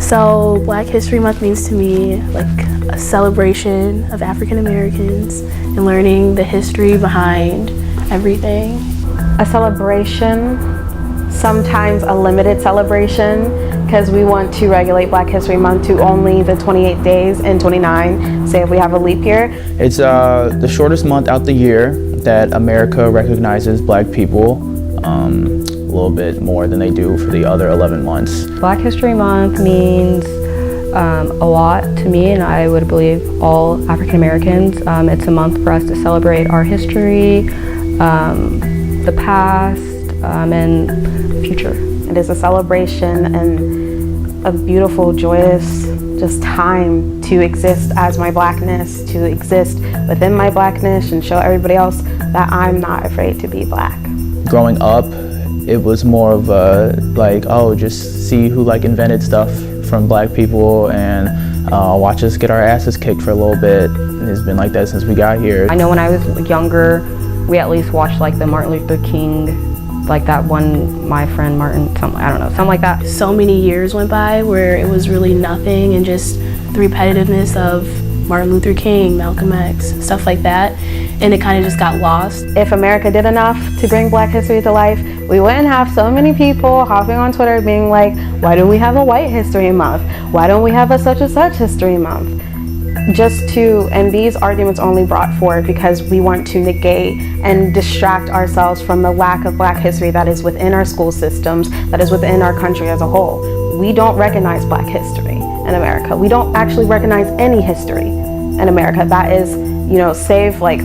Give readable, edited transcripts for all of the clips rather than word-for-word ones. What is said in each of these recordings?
So Black History Month means to me like a celebration of African Americans and learning the history behind everything. A celebration, sometimes a limited celebration, because we want to regulate Black History Month to only the 28 days and 29, say if we have a leap year. It's the shortest month out the year that America recognizes Black people. A little bit more than they do for the other 11 months. Black History Month means a lot to me, and I would believe all African Americans. It's a month for us to celebrate our history, the past, and the future. It is a celebration and a beautiful, joyous just time to exist as my Blackness, to exist within my Blackness and show everybody else that I'm not afraid to be Black. Growing up, it was more of a like, oh, just see who like invented stuff from Black people and watch us get our asses kicked for a little bit. And it's been like that since we got here. I know when I was younger, we at least watched like the Martin Luther King, like that one, My Friend Martin, something, I don't know, something like that. So many years went by where it was really nothing and just the repetitiveness of Martin Luther King, Malcolm X, stuff like that, and it kind of just got lost. If America did enough to bring Black history to life, we wouldn't have so many people hopping on Twitter being like, why don't we have a White History Month? Why don't we have a such and such History Month? And these arguments only brought forward because we want to negate and distract ourselves from the lack of Black history that is within our school systems, that is within our country as a whole. We don't recognize Black history in America. We don't actually recognize any history in America. That is, save like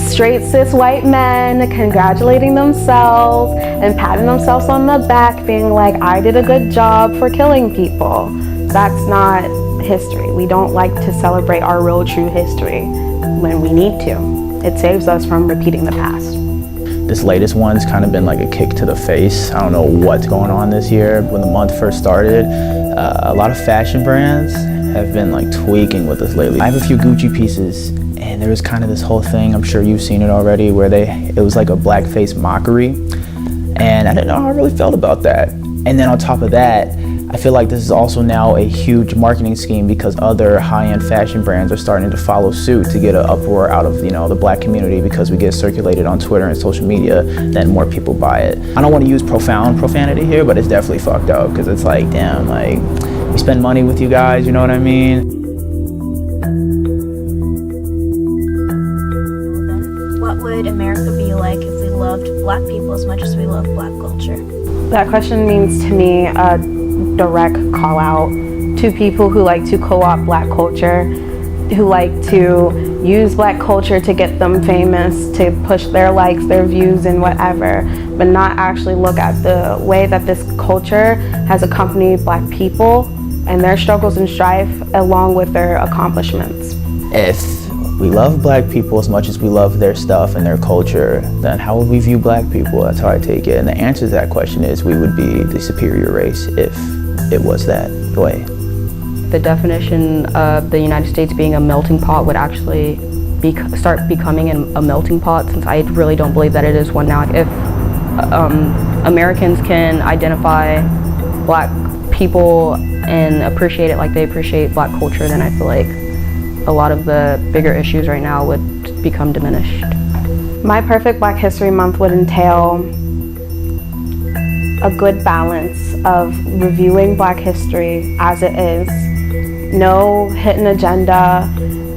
straight cis white men congratulating themselves and patting themselves on the back, being like, I did a good job for killing people. That's not history. We don't like to celebrate our real true history when we need to. It saves us from repeating the past. This latest one's kind of been like a kick to the face. I don't know what's going on this year. When the month first started, a lot of fashion brands have been like tweaking with us lately. I have a few Gucci pieces, and there was kind of this whole thing, I'm sure you've seen it already, where it was like a blackface mockery, and I didn't know how I really felt about that. And then on top of that, I feel like this is also now a huge marketing scheme because other high-end fashion brands are starting to follow suit to get an uproar out of the Black community because we get circulated on Twitter and social media, then more people buy it. I don't want to use profanity here, but it's definitely fucked up because it's like, damn, like, we spend money with you guys, you know what I mean? What would America be like if we loved Black people as much as we love Black culture? That question means to me a direct call out to people who like to co-opt Black culture, who like to use Black culture to get them famous, to push their likes, their views, and whatever, but not actually look at the way that this culture has accompanied Black people and their struggles and strife along with their accomplishments. If we love Black people as much as we love their stuff and their culture, then how would we view Black people? That's how I take it. And the answer to that question is we would be the superior race if it was that way. The definition of the United States being a melting pot would actually start becoming a melting pot, since I really don't believe that it is one now. If Americans can identify Black people and appreciate it like they appreciate Black culture, then I feel like a lot of the bigger issues right now would become diminished. My perfect Black History Month would entail a good balance of reviewing Black history as it is, no hidden agenda,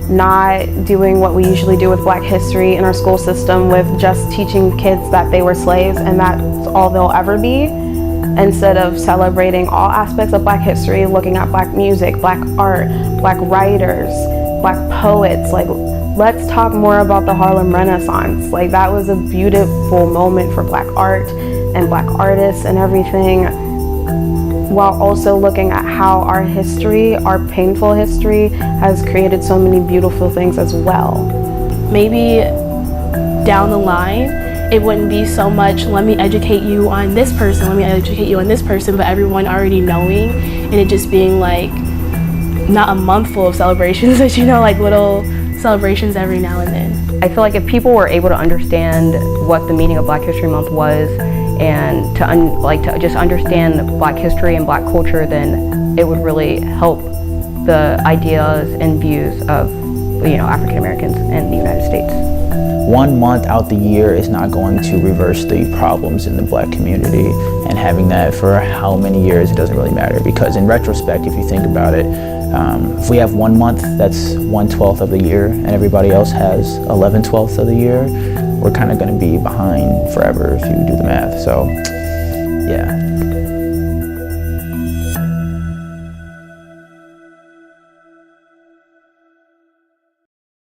not doing what we usually do with Black history in our school system with just teaching kids that they were slaves and that's all they'll ever be, instead of celebrating all aspects of Black history, looking at Black music, Black art, Black writers, Black poets. Like, let's talk more about the Harlem Renaissance. Like, that was a beautiful moment for Black art and Black artists and everything, while also looking at how our history, our painful history, has created so many beautiful things as well. Maybe down the line, it wouldn't be so much, let me educate you on this person, let me educate you on this person, but everyone already knowing, and it just being like, not a month full of celebrations, but like little celebrations every now and then. I feel like if people were able to understand what the meaning of Black History Month was, and to just understand Black history and Black culture, then it would really help the ideas and views of, you know, African Americans in the United States. 1 month out the year is not going to reverse the problems in the Black community, and having that for how many years, it doesn't really matter, because in retrospect, if you think about it, if we have 1 month that's 1/12 of the year and everybody else has 11/12 of the year, we're kind of going to be behind forever if you do the math. So yeah.